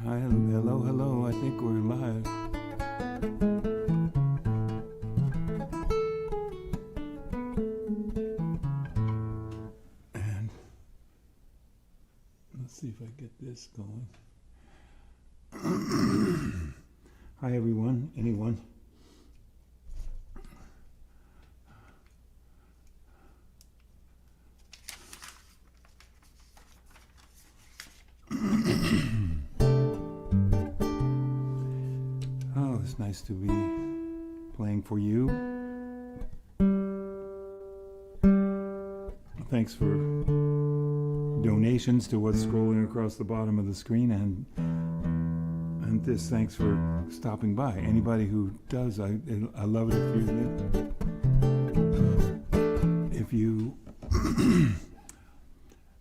Hi, hello, hello. I think we're live. And let's see if I get this going. Hi, everyone. Anyone? Oh, it's nice to be playing for you. Thanks for donations to what's scrolling across the bottom of the screen, and this, thanks for stopping by. Anybody who does, I love it if you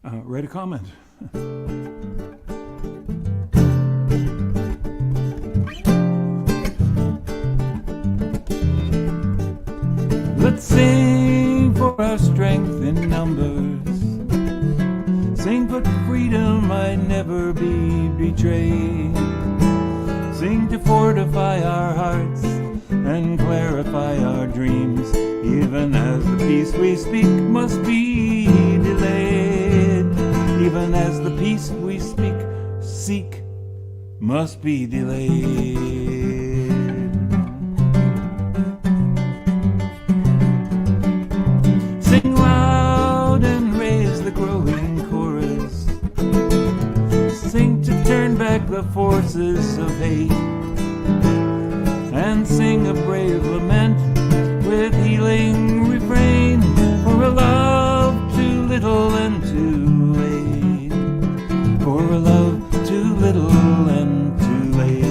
write a comment. Let's sing for our strength in numbers. Sing for freedom might never be betrayed. Sing to fortify our hearts and clarify our dreams, even as the peace we speak must be delayed. Even as the peace we seek must be delayed. Sing loud and raise the growing chorus. Sing to turn back the forces of hate, and sing a brave lament with healing refrain for a love too little and too late. For a love too little and too late.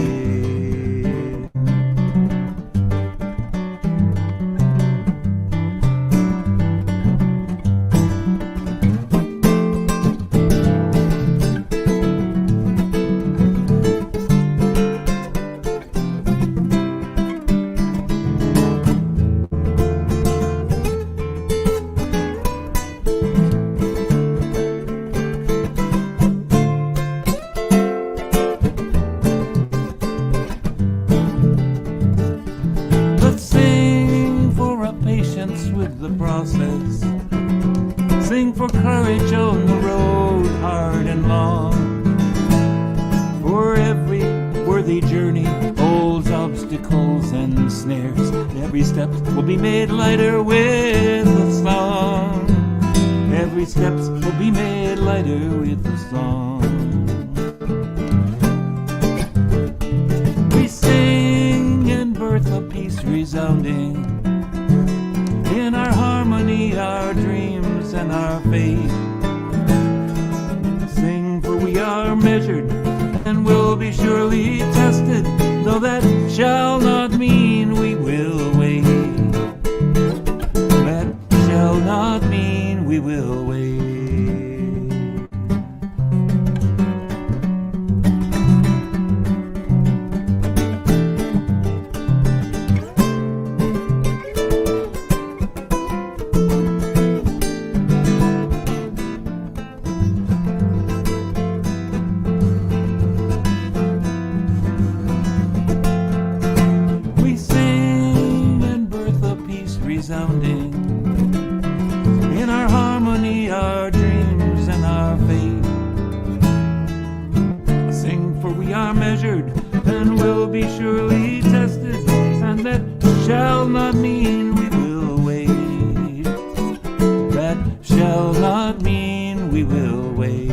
With the process, sing for courage on the road hard and long. For every worthy journey holds obstacles and snares. Every step will be made lighter with a song. Every step will be made lighter with a song. We sing and birth a peace resounding. In our harmony, our dreams and our faith. Sing, for we are measured and will be surely tested, though that shall not mean we will wait. That shall not mean we will wait. Resounding in our harmony, our dreams and our faith. Sing, for we are measured and will be surely tested, and that shall not mean we will wait. That shall not mean we will wait.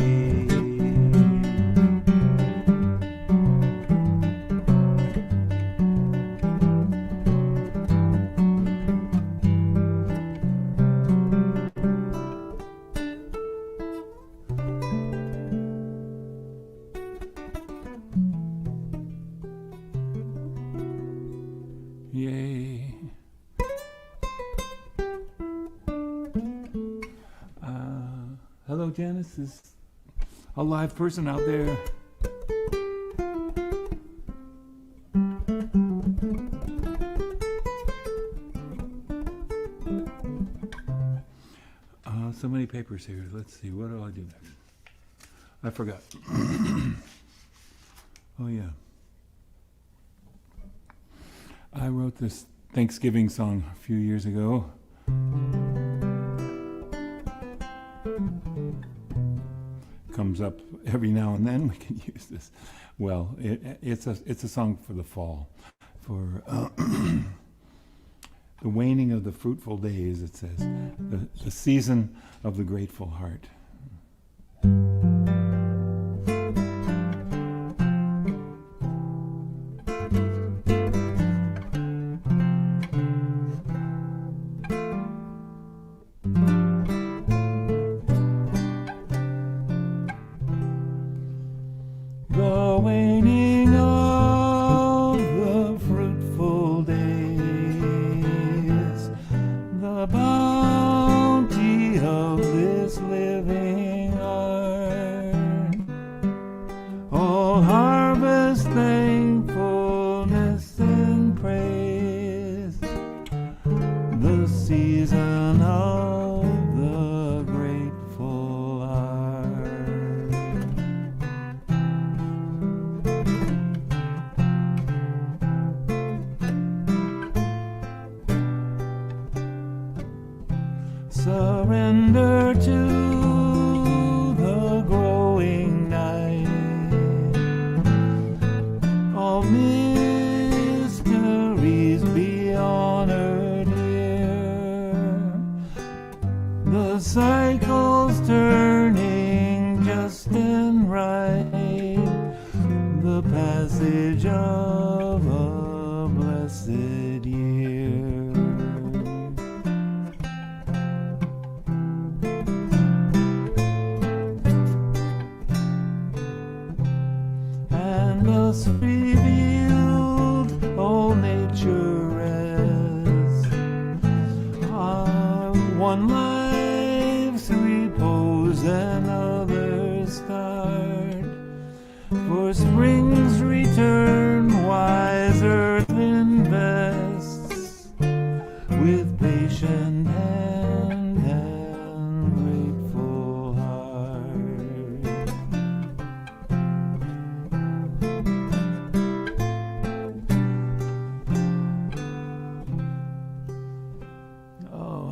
Yay. Hello, Janice. Is a live person out there? So many papers here. Let's see. What do I do next? I forgot. Oh, yeah. I wrote this Thanksgiving song a few years ago. Comes up every now and then. We can use this. Well, it's a song for the fall, for the waning of the fruitful days. It says the season of the grateful heart. The waning of the fruitful days, the bounty of this living art, all harvest thankfulness and praise, the season of the grateful heart. Surrender to the growing night, all mysteries be honored here, the cycles turning just and right, the passage of a blessed year. Thus revealed all nature rests, one life's repose another's start, for spring's return wise earth invests with patient hand and grateful heart.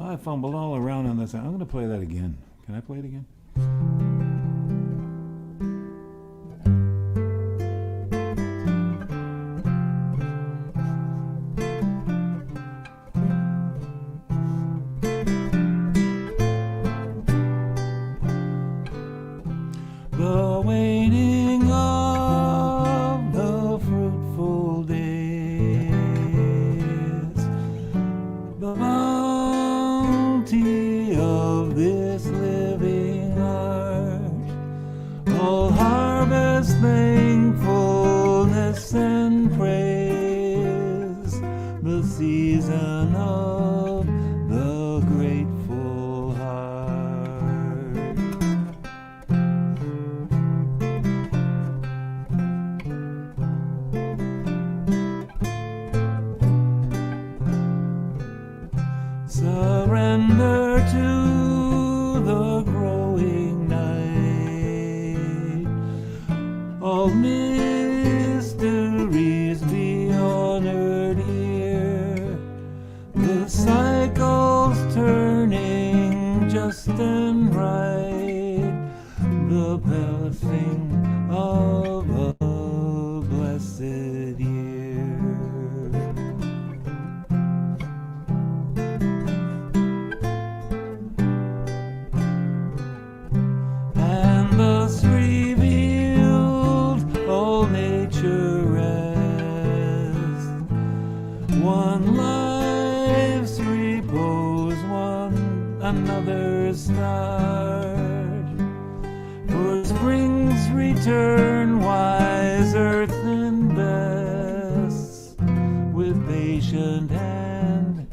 I fumbled all around on this. I'm going to play that again. Can I play it again? The waning of the fruitful days, the bounty of this living art, all harvest thankfulness and praise, the season of the grateful heart. Surrender to the growing night, all mysteries be honored here, the cycles turning just and right, the passing of a blessed year. Thus revealed all nature rest, one life's repose, one another's start, for spring's return wise earth invests with patient hand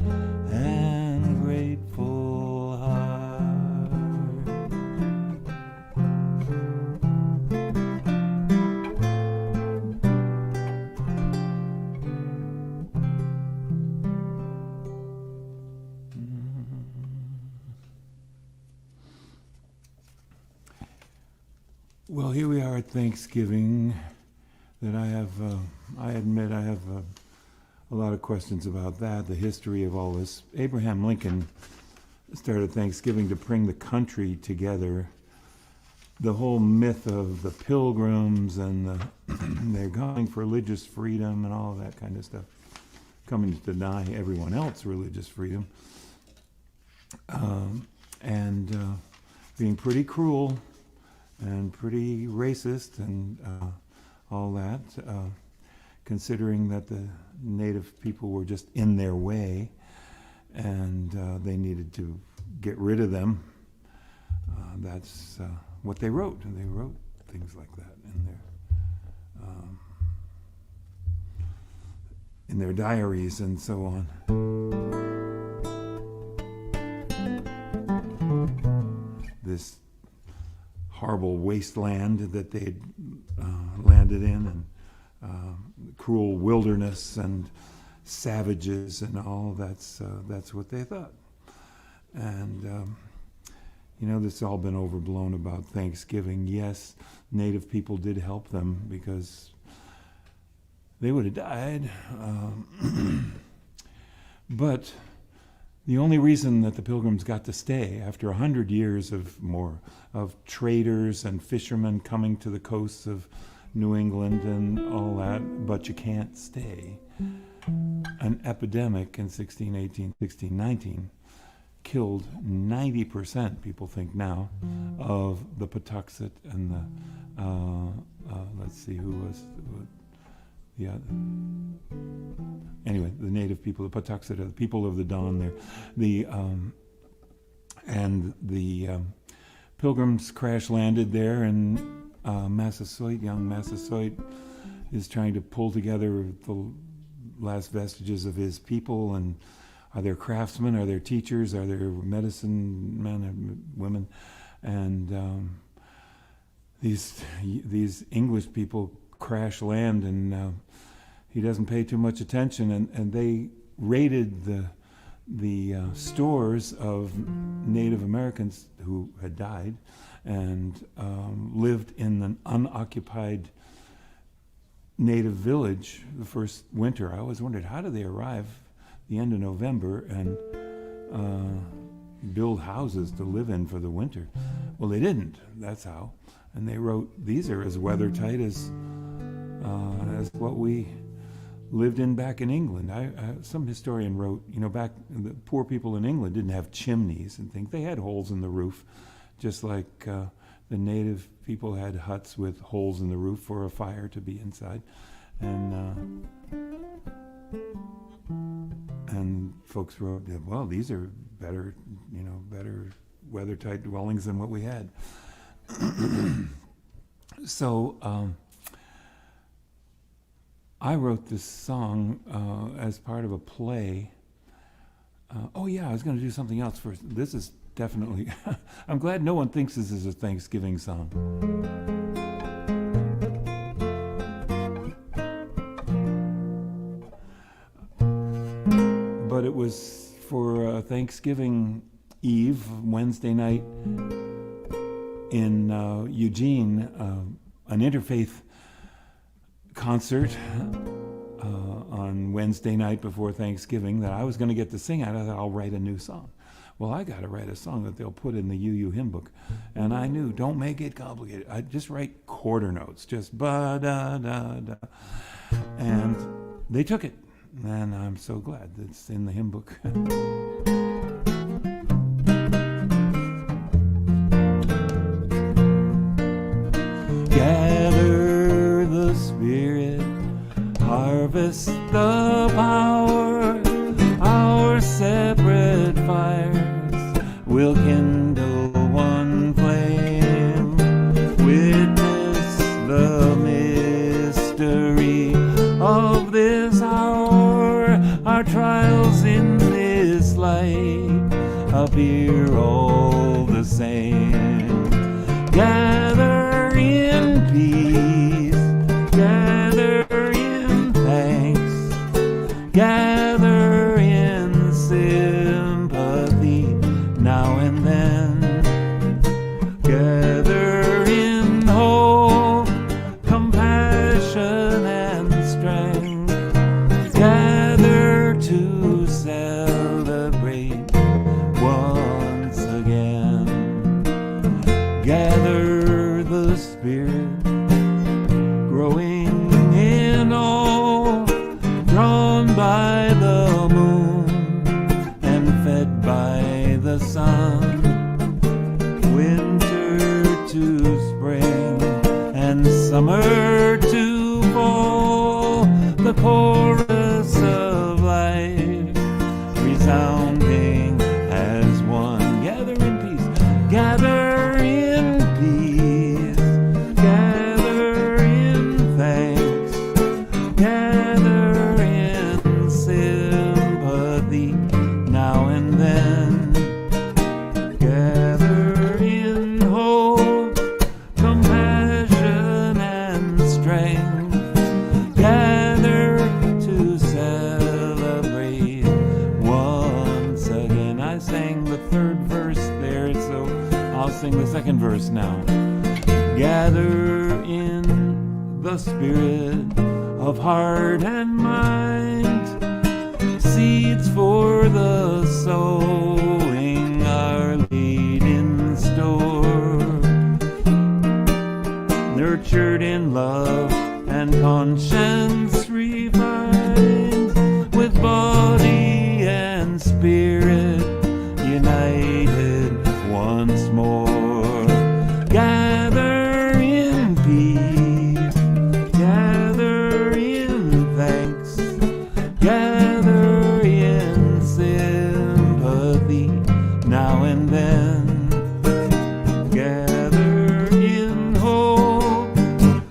and grateful heart. Well, here we are at Thanksgiving, that I admit I have a lot of questions about that, the history of all this. Abraham Lincoln started Thanksgiving to bring the country together. The whole myth of the Pilgrims and they're going for religious freedom and all of that kind of stuff, coming to deny everyone else religious freedom, and being pretty cruel and pretty racist and all that, considering that the native people were just in their way and they needed to get rid of them. That's what they wrote, and they wrote things like that in their diaries and so on. This horrible wasteland that they'd landed in, and cruel wilderness and savages and all, that's what they thought. And this has all been overblown about Thanksgiving. Yes, native people did help them because they would have died. But the only reason that the Pilgrims got to stay after 100 years of traders and fishermen coming to the coasts of New England and all that, but you can't stay. An epidemic in 1618, 1619 killed 90%, people think now, of the Patuxet and the, let's see, anyway, the native people, the Patuxet, the people of the dawn there. And the Pilgrims crash landed there, and Massasoit, young Massasoit, is trying to pull together the last vestiges of his people. And are there craftsmen? Are there teachers? Are there medicine men and women? And these English people crash land, and he doesn't pay too much attention. And they raided the stores of Native Americans who had died and lived in an unoccupied native village the first winter. I always wondered, how do they arrive the end of November and build houses to live in for the winter? Well, they didn't. That's how. And they wrote, these are as weather tight as what we lived in back in England. Some historian wrote, back the poor people in England didn't have chimneys and things. They had holes in the roof, just like the native people had huts with holes in the roof for a fire to be inside. And folks wrote, well, these are better weather-tight dwellings than what we had. So I wrote this song as part of a play. I was going to do something else first. This is definitely, I'm glad no one thinks this is a Thanksgiving song. But it was for Thanksgiving Eve, Wednesday night in Eugene, an interfaith concert on Wednesday night before Thanksgiving that I was going to get to sing at. I thought, I'll write a new song. Well, I got to write a song that they'll put in the UU hymn book. And I knew, don't make it complicated. I just write quarter notes, just ba-da-da-da. And they took it. And I'm so glad that it's in the hymn book. Gather the Spirit, harvest the power, our separate fires will kindle one flame. Witness the mystery of this hour, our trials in this light appear all the same. Gather in peace, gather in thanks, gather in sympathy now and then, gather in hope, compassion spirit, growing in awe, drawn by the moon and fed by the sun, winter to spring and summer to fall, the chorus of life resounding as one. Gather in peace, gather in peace, gather in thanks, gather in sympathy now and then, gather in hope, compassion and strength, gather to celebrate once again. I sang the third verse there, so I'll sing the second verse now. Gather in the spirit of heart and mind, seeds for the sowing are laid in store, nurtured in love and conscience refined, with body and spirit united once more. Gather in peace, gather in thanks, gather in sympathy now and then, gather in hope,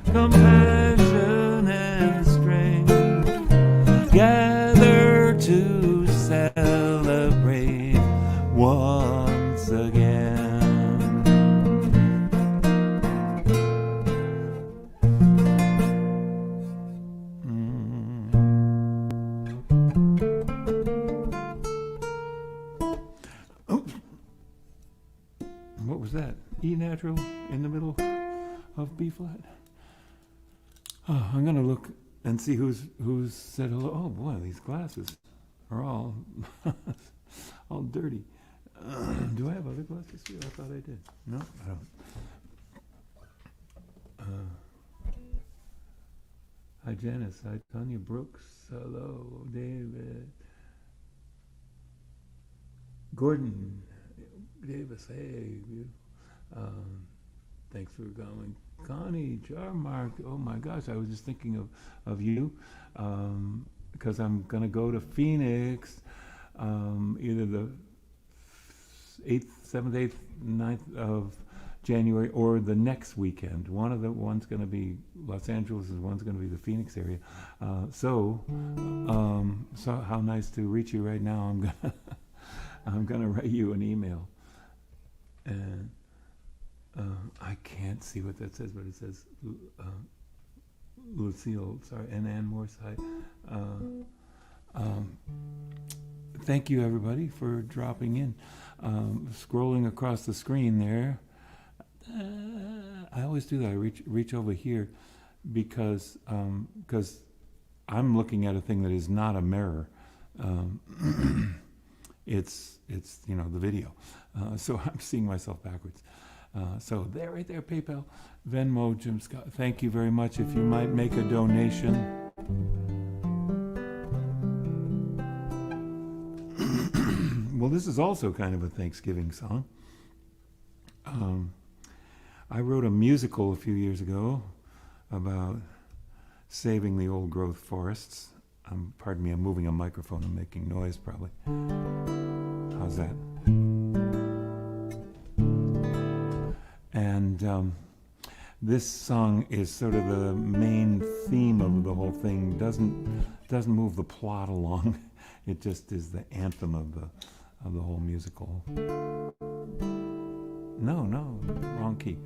compassion and strength, gather to celebrate once again. What was that? E natural in the middle of B flat? Oh, I'm gonna look and see who's said hello. Oh boy, these glasses are all all dirty. Do I have other glasses here? I thought I did. No, I don't. Hi Janice. Hi Tanya Brooks. Hello David. Gordon Davis. Hey. Thanks for coming. Connie, Jarmark, oh my gosh, I was just thinking of you, because I'm going to go to Phoenix, either the 8th, 7th, 8th, 9th of January, or the next weekend. One's going to be Los Angeles, and one's going to be the Phoenix area. So how nice to reach you right now. I'm gonna write you an email, and I can't see what that says, but it says Lucille, sorry, and Ann Morse. Hi. Thank you, everybody, for dropping in. Scrolling across the screen there, I always do that. I reach over here because I'm looking at a thing that is not a mirror. It's the video. So I'm seeing myself backwards. So there, right there, PayPal, Venmo, Jim Scott. Thank you very much. If you might make a donation. Well, this is also kind of a Thanksgiving song. I wrote a musical a few years ago about saving the old growth forests. Pardon me, I'm moving a microphone and making noise probably. How's that? And this song is sort of the main theme of the whole thing. Doesn't move the plot along. It just is the anthem of the whole musical. No, wrong key.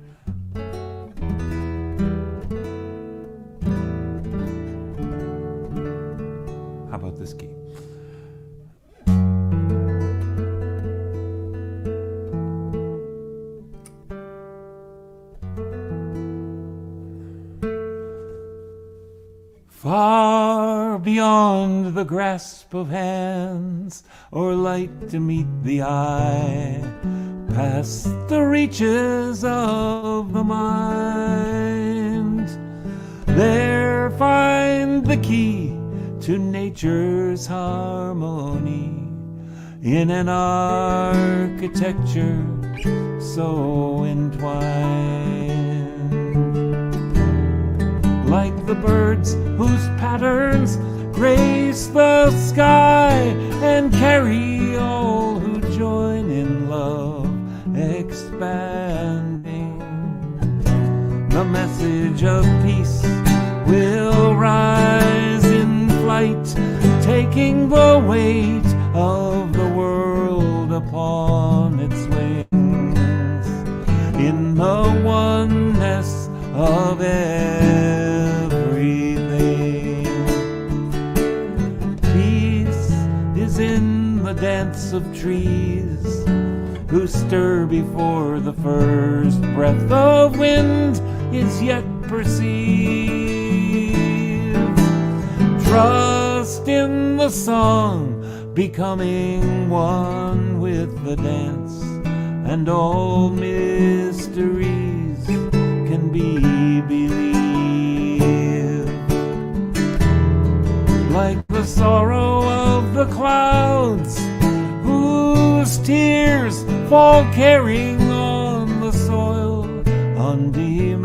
How about this key? Far beyond the grasp of hands, or light to meet the eye, past the reaches of the mind. There find the key to nature's harmony in an architecture so entwined. Like the birds whose patterns grace the sky and carry all who join in love expanding. The message of peace will rise in flight, taking the weight of the world upon its wings, in the oneness of everything. Peace is in the dance of trees, who stir before the first breath of wind is yet perceived. Trust in the song, becoming one with the dance, and all mysteries can be believed. Like the sorrow of the clouds, whose tears fall carrying on the soil, undemanding.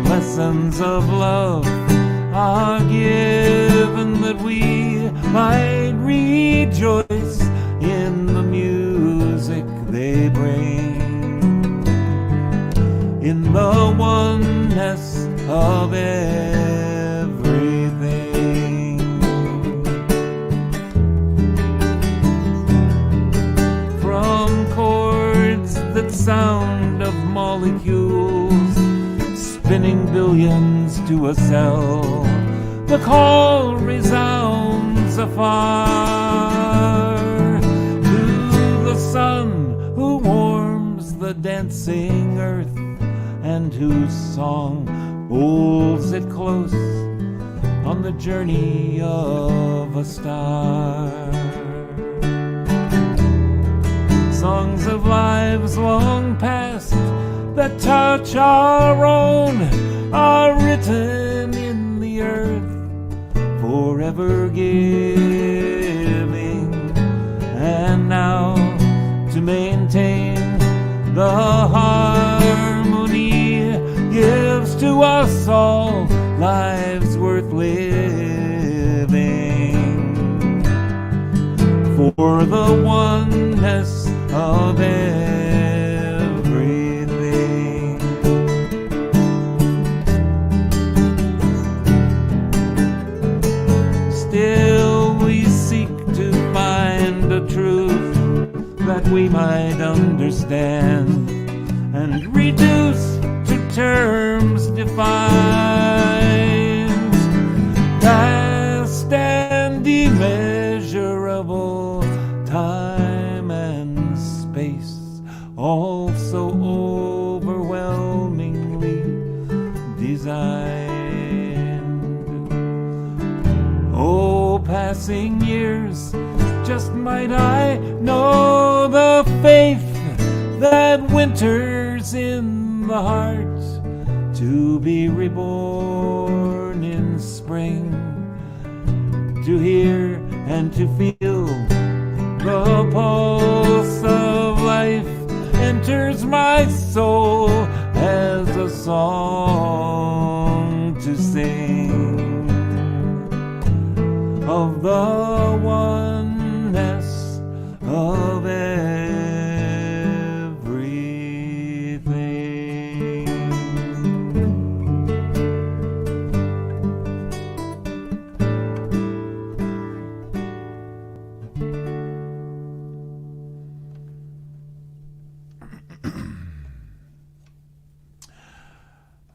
Lessons of love are given that we might rejoice in the music they bring, in the oneness of everything. From chords that sound of molecules spinning billions to a cell, the call resounds afar to the sun who warms the dancing earth and whose song holds it close on the journey of a star. Songs of lives long past that touch our own are written in the earth, forever giving. And now to maintain the harmony gives to us all lives worth living, for the oneness of everything. Still we seek to find a truth that we might understand and reduce to terms defined, vast and immeasurable, time and space, all so overwhelmingly designed. Oh, passing years, just might I know the faith that winters in the heart, to be reborn in spring, to hear and to feel the pulse of life enters my soul as a song to sing of the oneness of everything.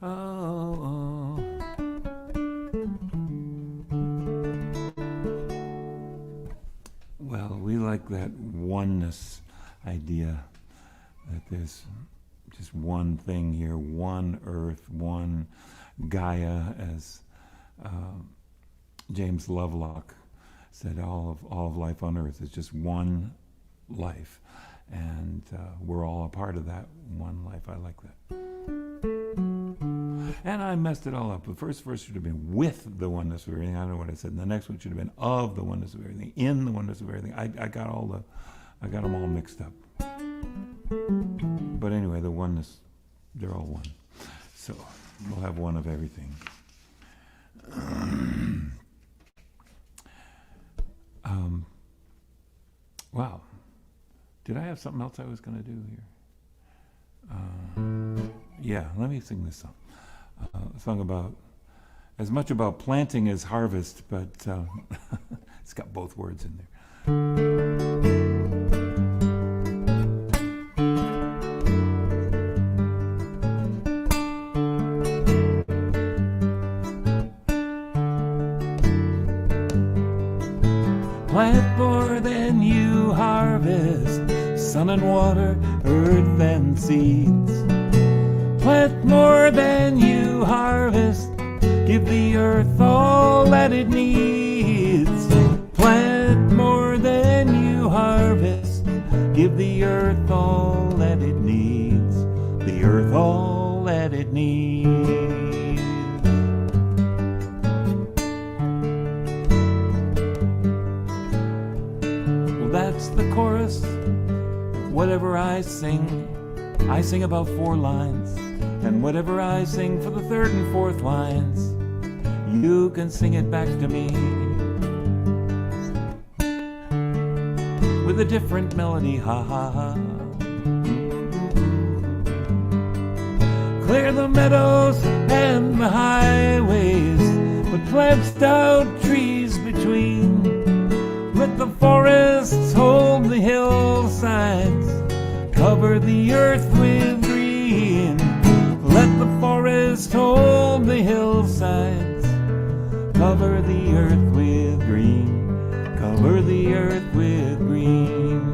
Oh. Well, we like that oneness idea, that there's just one thing here, one earth, one Gaia, as James Lovelock said all of life on earth is just one life, and we're all a part of that one life. I like that. And I messed it all up. The first verse should have been with the oneness of everything. I don't know what I said. And the next one should have been of the oneness of everything, in the oneness of everything. I got them all mixed up. But anyway, the oneness, they're all one. So we'll have one of everything. Wow. Did I have something else I was going to do here? Yeah, let me sing this song. A song about, as much about planting as harvest, but it's got both words in there. Plant more than you harvest, sun and water, earth and seeds. Plant more than you harvest, give the earth all that it needs. Plant more than you harvest, give the earth all that it needs. The earth all that it needs. Well, that's the chorus. Whatever I sing about 4 lines. And whatever I sing for the 3rd and 4th lines, you can sing it back to me with a different melody, ha ha ha. Clear the meadows and the highways, but plant stout trees between. Let the forests hold the hillsides, cover the earth with green. Let the forest hold the hillsides, cover the earth with green, cover the earth with green.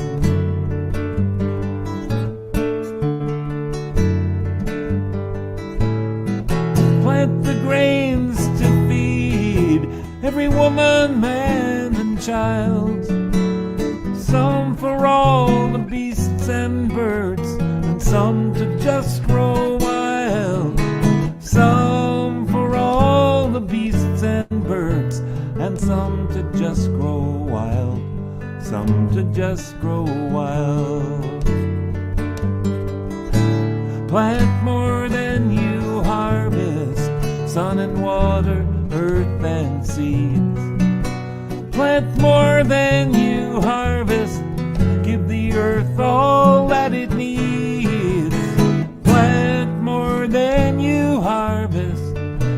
Plant the grains to feed every woman, man, and child. Some for all the beasts and birds, and some to just grow wild. Some for all the beasts and birds, and some to just grow wild. Some to just grow wild. Plant more than you harvest, sun and water, earth and seeds. Plant more than you harvest, give the earth all that it needs. Plant more than you harvest,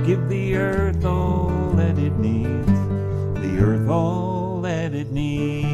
give the earth all that it needs. The earth all that it needs.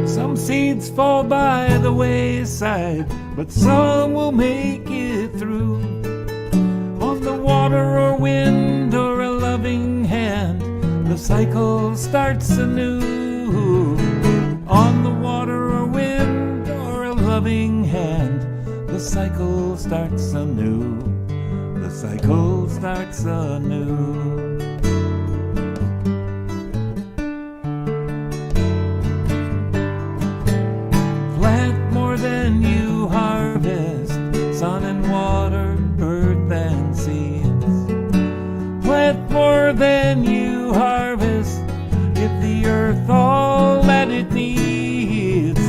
Some seeds fall by the wayside, but some will make it through. On the water or wind or a loving hand, the cycle starts anew. On the water or wind or a loving hand, the cycle starts anew. The cycle starts anew. Than you harvest, sun and water, earth and seeds. Plant more than you harvest, give the earth all that it needs.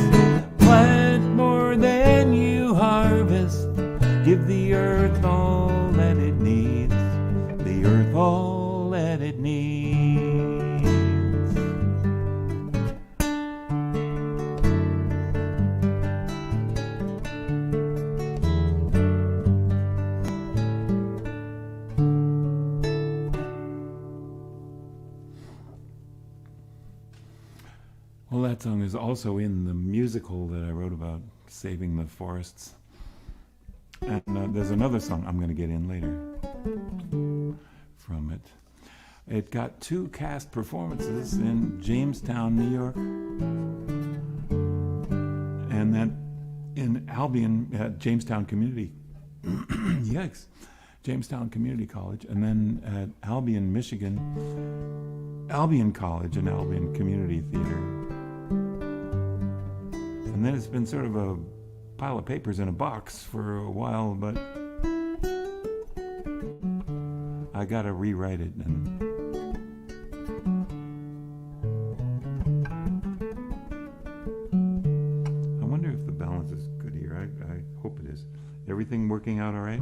Plant more than you harvest, give the earth all that it needs. The earth all that it needs. That song is also in the musical that I wrote about saving the forests. And there's another song I'm going to get in later from it. It got 2 cast performances in Jamestown, New York, and then in Albion at Jamestown Community. Yikes. Jamestown Community College, and then at Albion, Michigan, Albion College and Albion Community Theater. And then it's been sort of a pile of papers in a box for a while, but I gotta rewrite it. And I wonder if the balance is good here. I hope it is. Everything working out all right?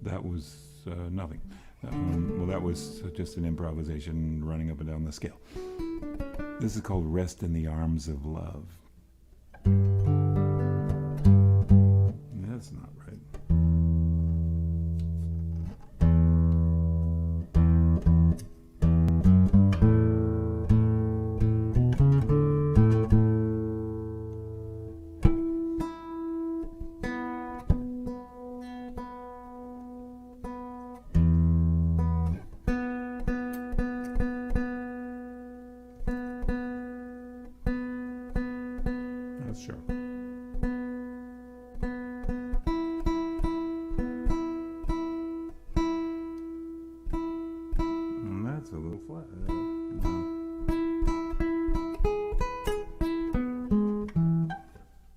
That was nothing. Well, that was just an improvisation running up and down the scale. This is called Rest in the Arms of Love. That's not right. Sure. And that's a little flat.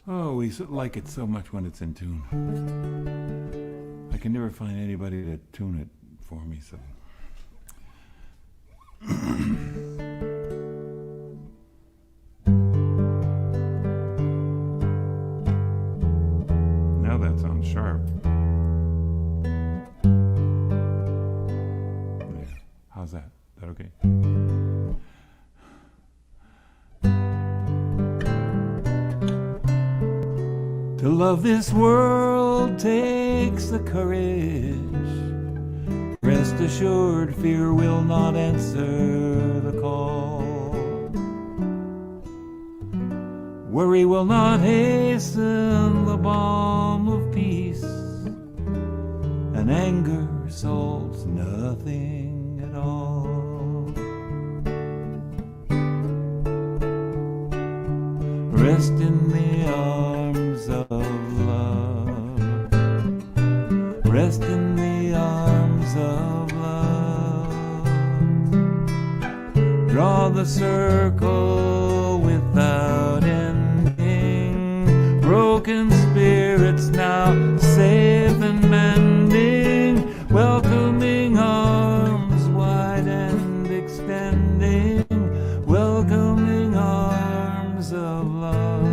Oh, we like it so much when it's in tune. I can never find anybody to tune it for me, so. That sounds sharp. Yeah. How's that? Is that okay? To love this world takes the courage. Rest assured, fear will not answer the call. Worry will not hasten the balm of peace, and anger solves nothing at all. Rest in the arms of love. Rest in the arms of love. Draw the circle without end. Broken spirits now safe and mending, welcoming arms wide and extending, welcoming arms of love.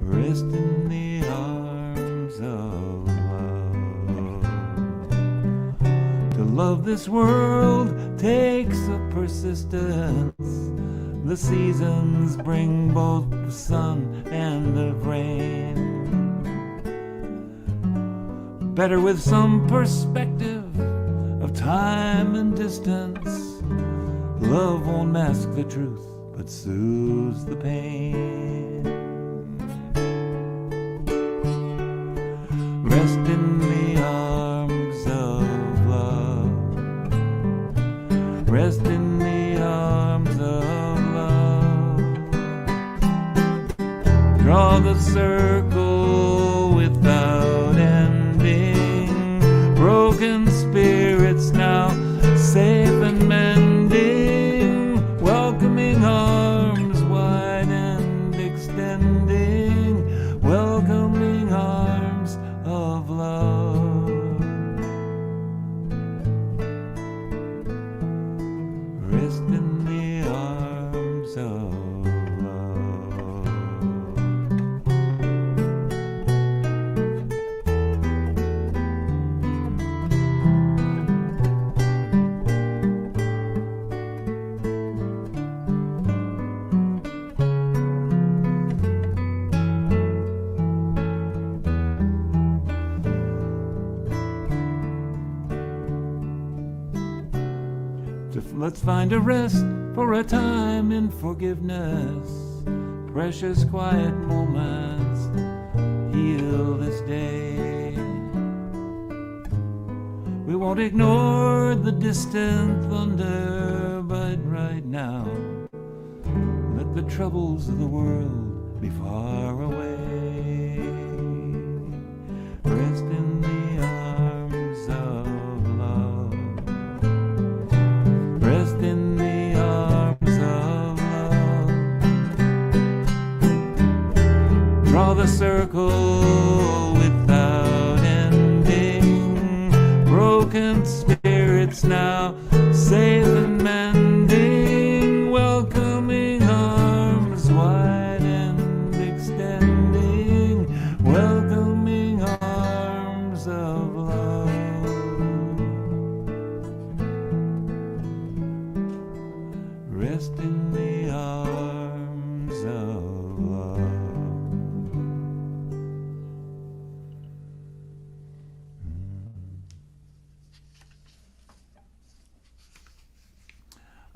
Rest in the arms of love. To love this world takes a persistence. The seasons bring both the sun and the rain. Better with some perspective of time and distance. Love won't mask the truth, but soothes the pain. Rest in the arms of love. Rest in the arms of love. Draw the circle with broken spirits now safe and mending, welcoming arms wide and extending, welcoming arms of love. Rest in the arms of love. Let's find a rest for a time in forgiveness. Precious quiet moments heal this day. We won't ignore the distant thunder, but right now let the troubles of the world be far away. Rest in the arms of love. Rest in the arms of love. Draw the circle without ending. Broken spirits now safe and mending, welcoming arms wide and extending, welcoming arms of love. Rest in the arms of love.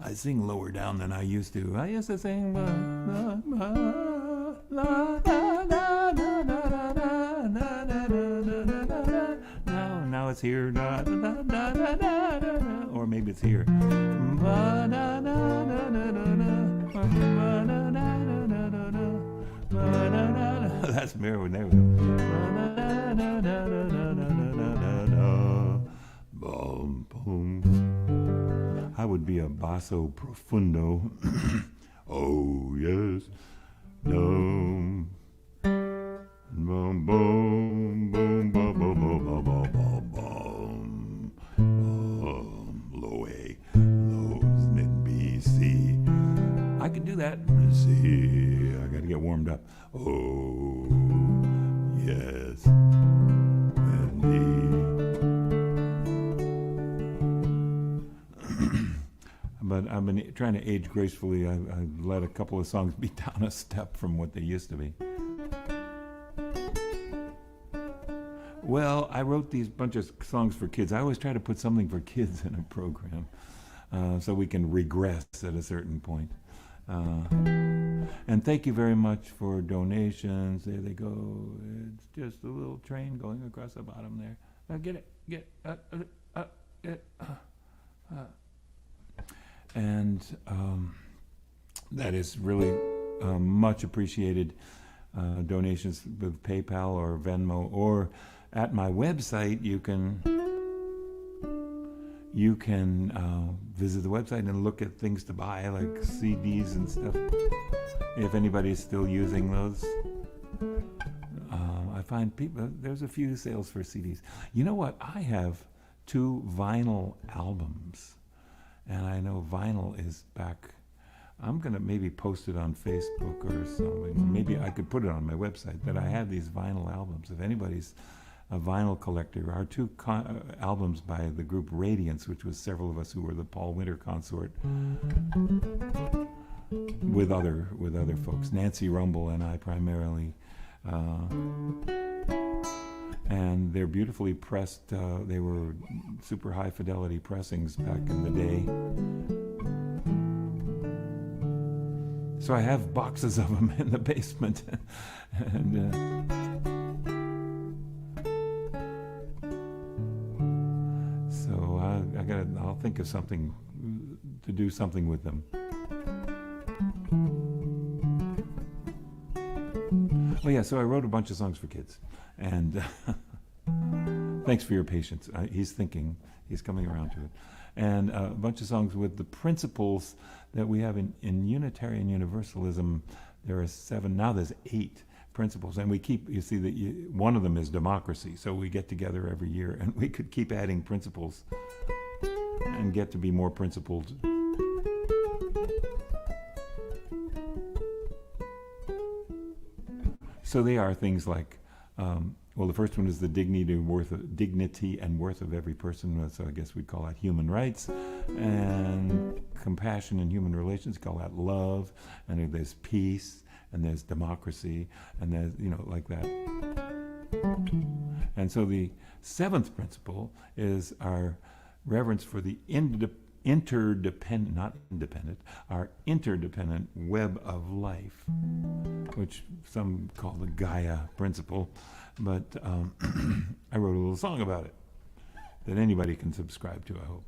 I sing lower down than I used to. I used to sing now it's here, or maybe it's here. That's Maryland. There we go. I would be a basso profundo. Oh yes. Boom, boom, boom, boom, boom, boom, boom, boom, boom, boom. Low A, lows, mid B, C. I could do that. C. I got to get warmed up. Oh yes. And D. But I've been trying to age gracefully. I let a couple of songs be down a step from what they used to be. Well, I wrote these bunch of songs for kids. I always try to put something for kids in a program so we can regress at a certain point. And thank you very much for donations. There they go. It's just a little train going across the bottom there. Get it. And that is really much appreciated. Donations with PayPal or Venmo, or at my website you can visit the website and look at things to buy, like CDs and stuff, if anybody's still using those. I find there's a few sales for CDs. You know what? I have 2 vinyl albums. And I know vinyl is back. I'm going to maybe post it on Facebook or something. Maybe I could put it on my website that I have these vinyl albums. If anybody's a vinyl collector, our 2 albums by the group Radiance, which was several of us who were the Paul Winter consort, with other folks, Nancy Rumble and I primarily. And they're beautifully pressed. They were super high fidelity pressings back in the day. So I have boxes of them in the basement. And so I'll think of something to do something with them. Oh yeah, so I wrote a bunch of songs for kids. And Thanks for your patience. He's thinking. He's coming around to it. And a bunch of songs with the principles that we have in Unitarian Universalism. There are 7, now there's 8 principles. And we keep, you see, that one of them is democracy. So we get together every year and we could keep adding principles and get to be more principled. So they are things like, well, the first one is the dignity and worth of every person. So I guess we'd call that human rights. And compassion in human relations, call that love. And there's peace, and there's democracy, and there's, like that. And so the 7th principle is our reverence for the our interdependent web of life, which some call the Gaia principle, but I wrote a little song about it that anybody can subscribe to, I hope.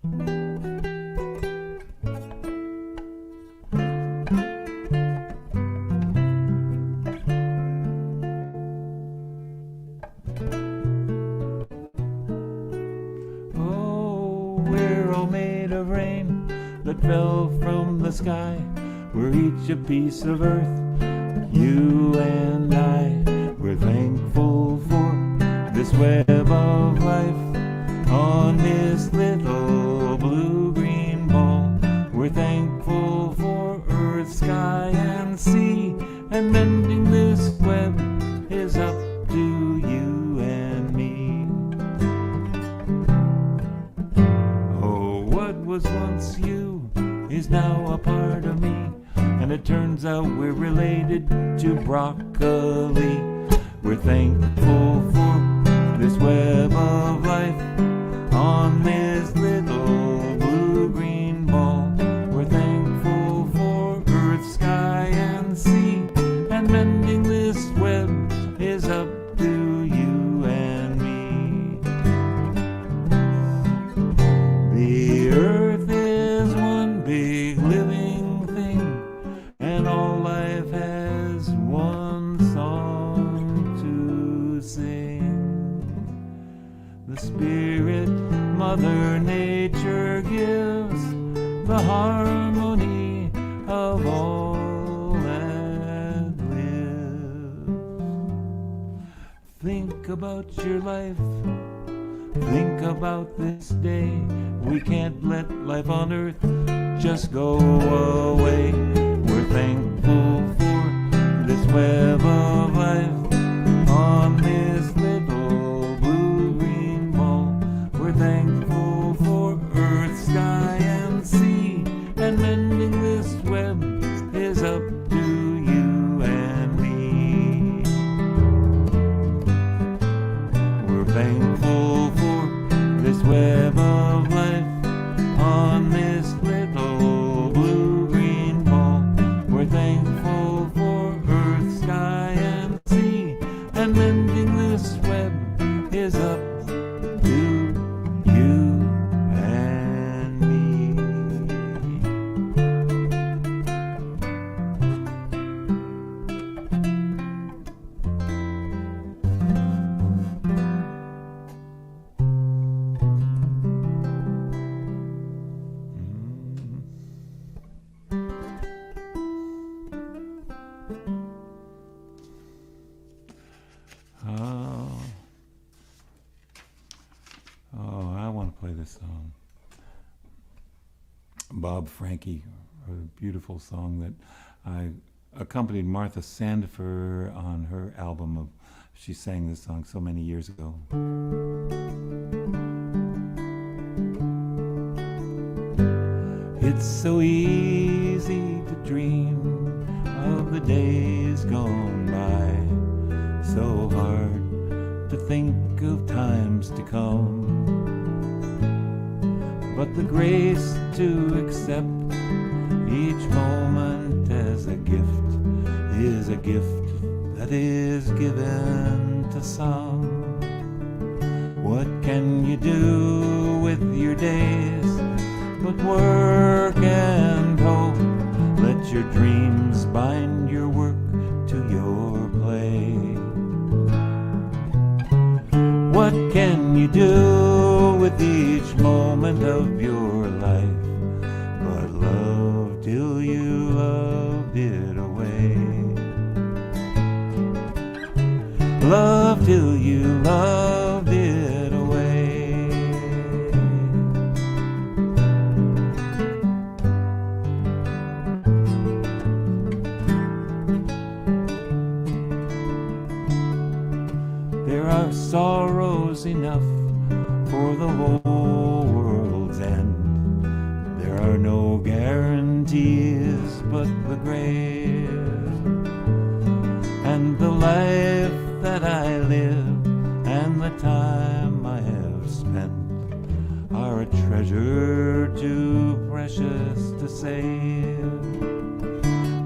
That fell from the sky, we're each a piece of earth, you and I. We're thankful for this web of life on this little blue-green ball. We're thankful for earth, sky, and sea, and mending this web is up to you and me. Oh, what was once you is now a part of me, and it turns out we're related to broccoli. We're thankful for this web of life on this little blue-green ball. We're thankful for earth, sky, and sea, and mending this web is up to you and me. The earth is one big living thing, and all life has one song to sing. The Spirit, Mother Nature, gives the harmony of all that lives. Think about your life. Think about this day. We can't let life on earth just go away. We're thankful for this web of life on this little blue-green ball. We're thankful for earth, sky, and sea, and mending this web is up to you and me. We're thankful for this web of life on this little blue-green ball. We're thankful for earth, sky, and sea, and mending this web is up to you and me. I want to play this song. Bob Franke, a beautiful song that I accompanied Martha Sandifer on her album. She sang this song so many years ago. It's so easy to dream of the days gone by, so hard to think of times to come. But the grace to accept each moment as a gift is a gift that is given to some. What can you do with your days but work and hope? Let your dreams bind your work to your play. What can you do with each moment of your life but love till you loved it away? Love till you loved it away. There are sorrows enough for the whole world's end. There are no guarantees but the grave. And the life that I live and the time I have spent are a treasure too precious to save.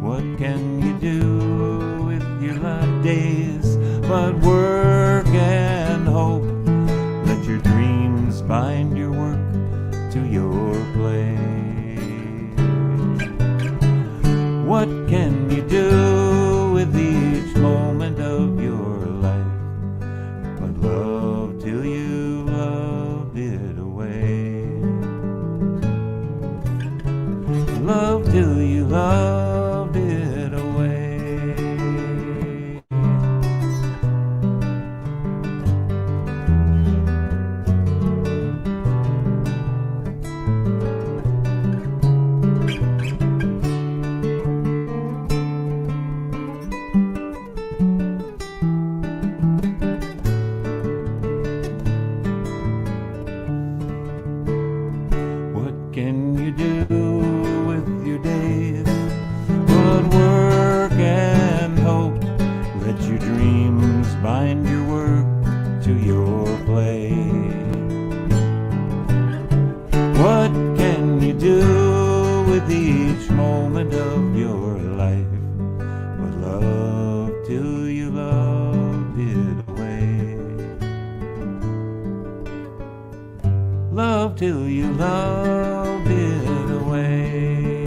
What can you do with your days but work and hope? Let your dreams bind your work to your play. What can you do with each moment of your life but love till you loved it away? Love till you loved it away. Can you do with your days but work and hope? Let your dreams bind your work to your play. What can you do with each moment of your life but love till you loved it away? Love till you loved it away.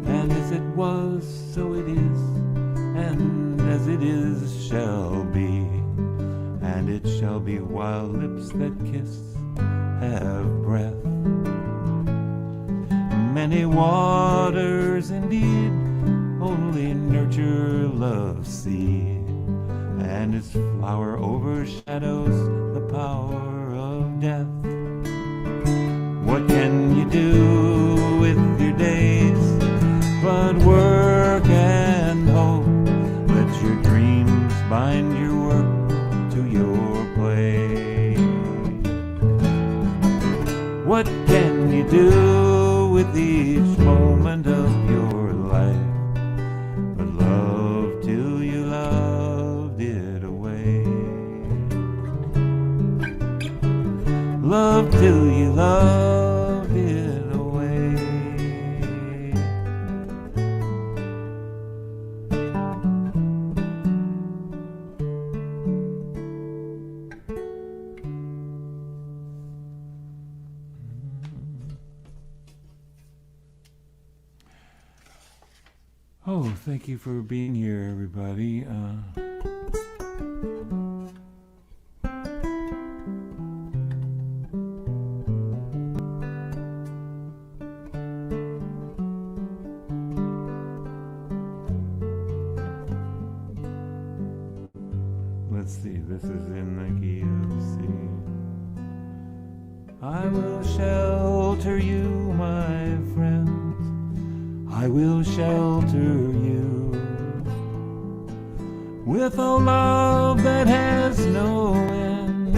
And as it was, so it is, and as it is shall be, and it shall be while lips that kiss have breath. Many waters indeed only nurture love's seed, and its flower overshadows the power of death. What can you do with your days but work and hope? Let your dreams bind your work to your play. What can you do with each moment of your life but love till you loved it away? Love till you loved it away. Oh, thank you for being here, everybody. Let's see, this is in the key of C. I will shelter you, my friends. I will shelter you with a love that has no end.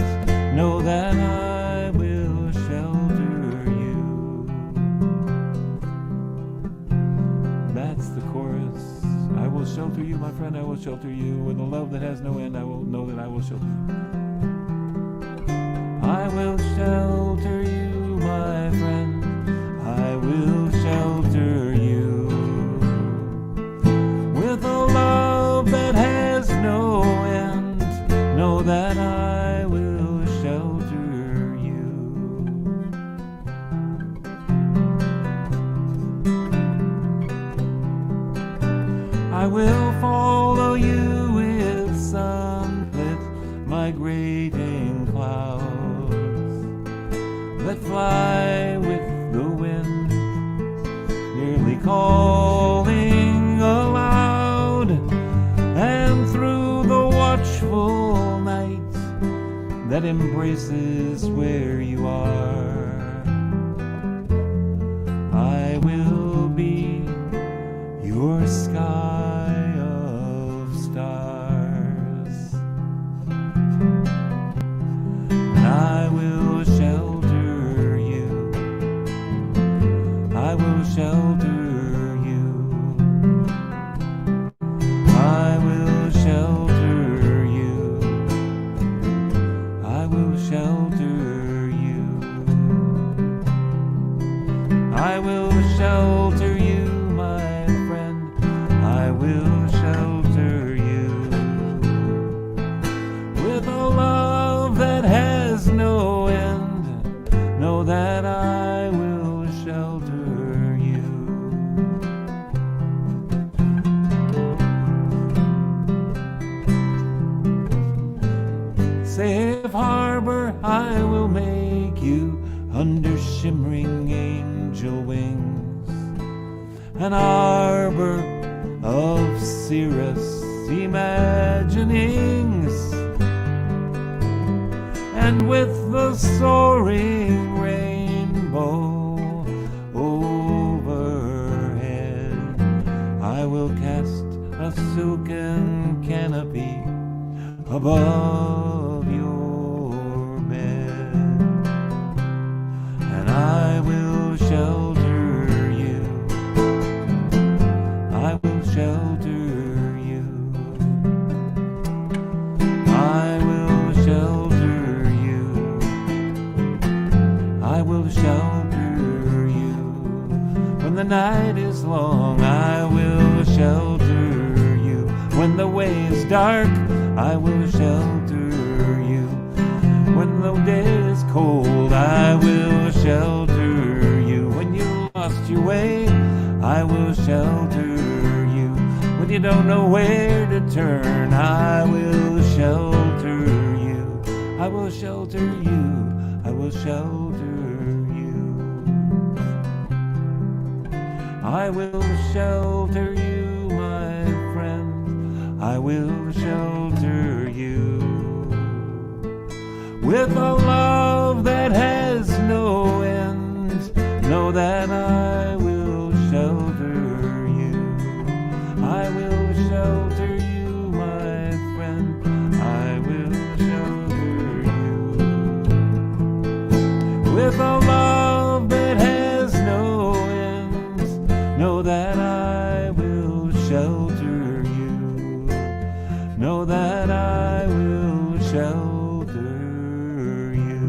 Know that I will shelter you. That's the chorus. I will shelter you, my friend, I will shelter you. With a love that has no end, I will know that I will shelter you. I will shelter you, my friend. I will shelter you with a love that has no end. Know that I will shelter you. I will follow you with sunlit migrating fly with the wind, nearly calling aloud, and through the watchful night that embraces where you are, I will be your sky of stars, and I will shelter you, I will shelter you, I will shelter you, I will shelter you, I will shelter you, my friend, I will shelter you, with a love that has no end. Know that I will shelter you. Safe harbor I will make you, under shimmering angel wings, an arbor of cirrus imaginings, and with the soaring rainbow overhead, I will cast a silken canopy above your bed, and I will shelter you, I will shelter you, I will shelter you, I will shelter you. When the night is long, I will shelter you. When the way is dark, I will shelter you. When the day is cold, I will shelter you. When you lost your way, I will shelter you. When you don't know where to turn, I will shelter you. I will shelter you. I will shelter you. I will shelter you, my friend. I will shelter you, with a love that has no end. Know that I will shelter you. I will shelter you, my friend. I will shelter you, with a love that has no end. Know that I will shelter you. Know that I will shelter you.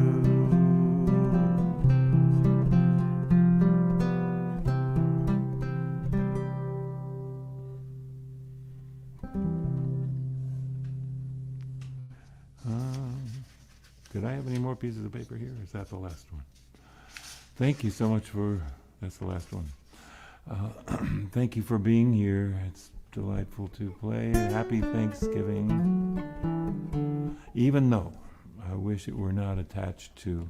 Did I have any more pieces of paper here, or is that the last one? Thank you so much for, that's the last one. Thank you for being here. It's delightful to play. Happy Thanksgiving. Even though I wish it were not attached to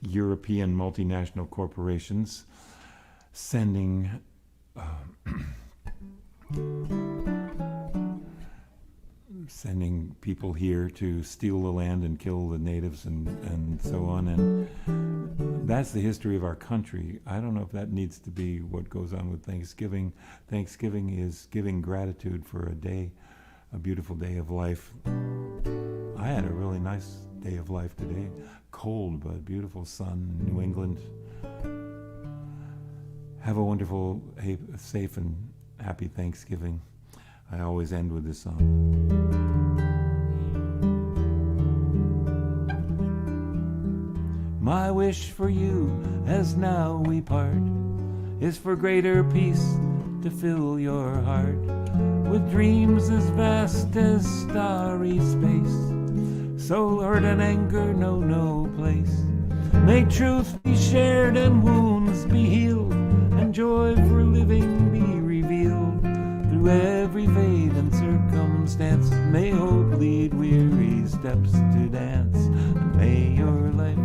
European multinational corporations sending sending people here to steal the land and kill the natives and so on. And that's the history of our country. I don't know if that needs to be what goes on with Thanksgiving. Thanksgiving is giving gratitude for a day, a beautiful day of life. I had a really nice day of life today. Cold but beautiful sun in New England. Have a wonderful, safe and happy Thanksgiving. I always end with this song. My wish for you, as now we part, is for greater peace to fill your heart with dreams as vast as starry space. So hurt and anger know no place. May truth be shared and wounds be healed, and joy for living be revealed. Through every fate and circumstance, may hope lead weary steps to dance, and may your life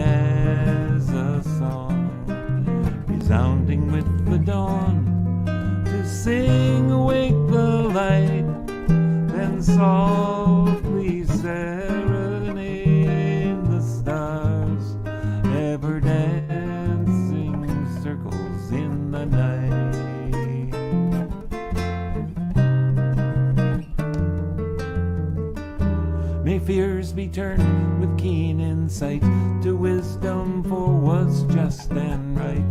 as a song, resounding with the dawn, to sing awake the light, then softly serenade the stars, ever dancing circles in the night. May fears be turned with keen insight to wisdom for what's just and right.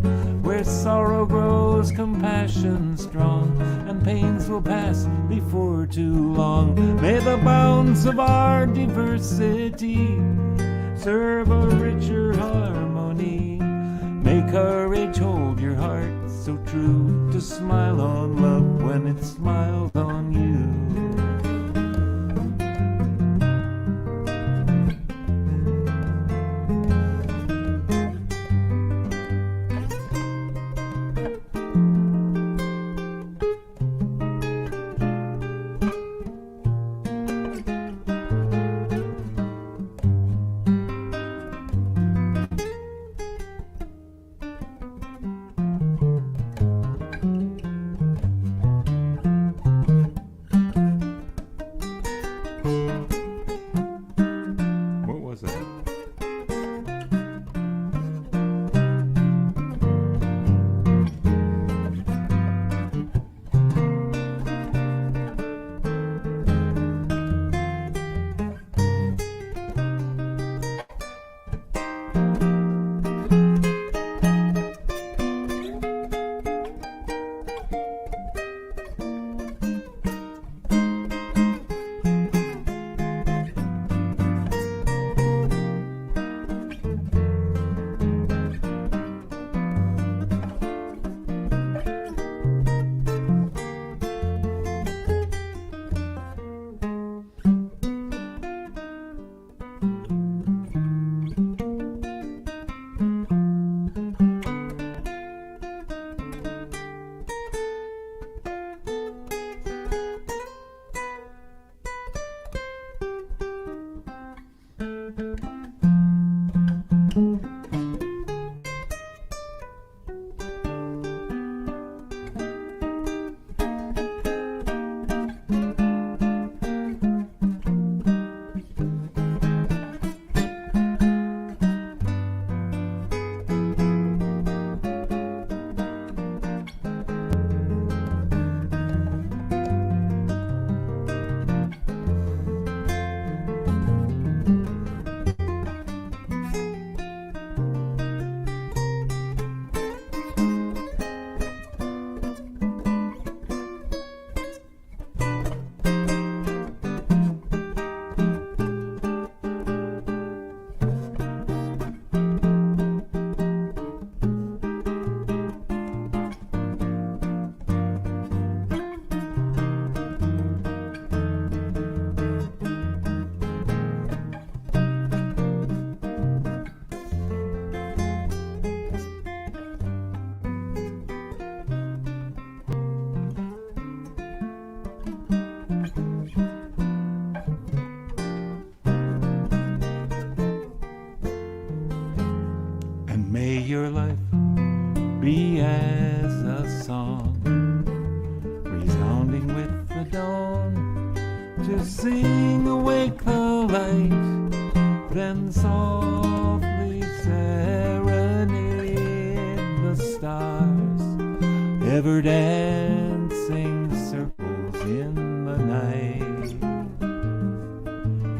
Where sorrow grows, compassion strong, and pains will pass before too long. May the bounds of our diversity serve a richer harmony. May courage hold your heart so true to smile on love when it smiles on you. May your life be as a song, resounding with the dawn, to sing awake the light, then softly serenade the stars, ever dancing circles in the night.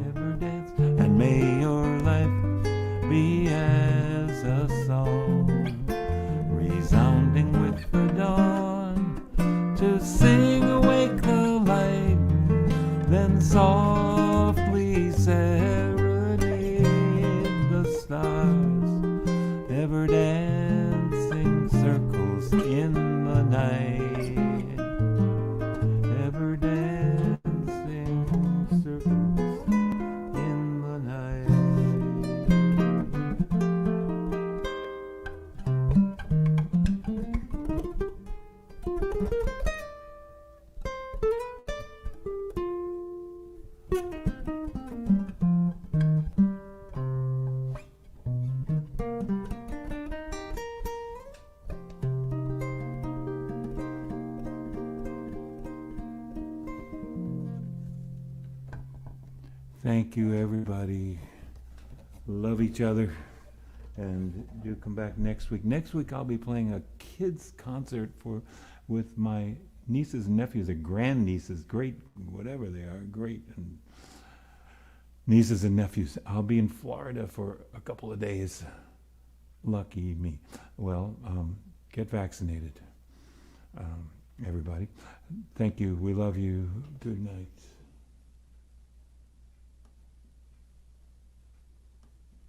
Ever dance, and may your life be as a song, resounding with the dawn, to sing awake the light, then softly serenade the stars, ever dancing circles in the night. Thank you, everybody. Love each other. And do come back next week. Next week I'll be playing a kids concert with my nieces and nephews, or grandnieces, great, whatever they are, great, and nieces and nephews. I'll be in Florida for a couple of days. Lucky me. Well, get vaccinated, everybody. Thank you. We love you. Good night.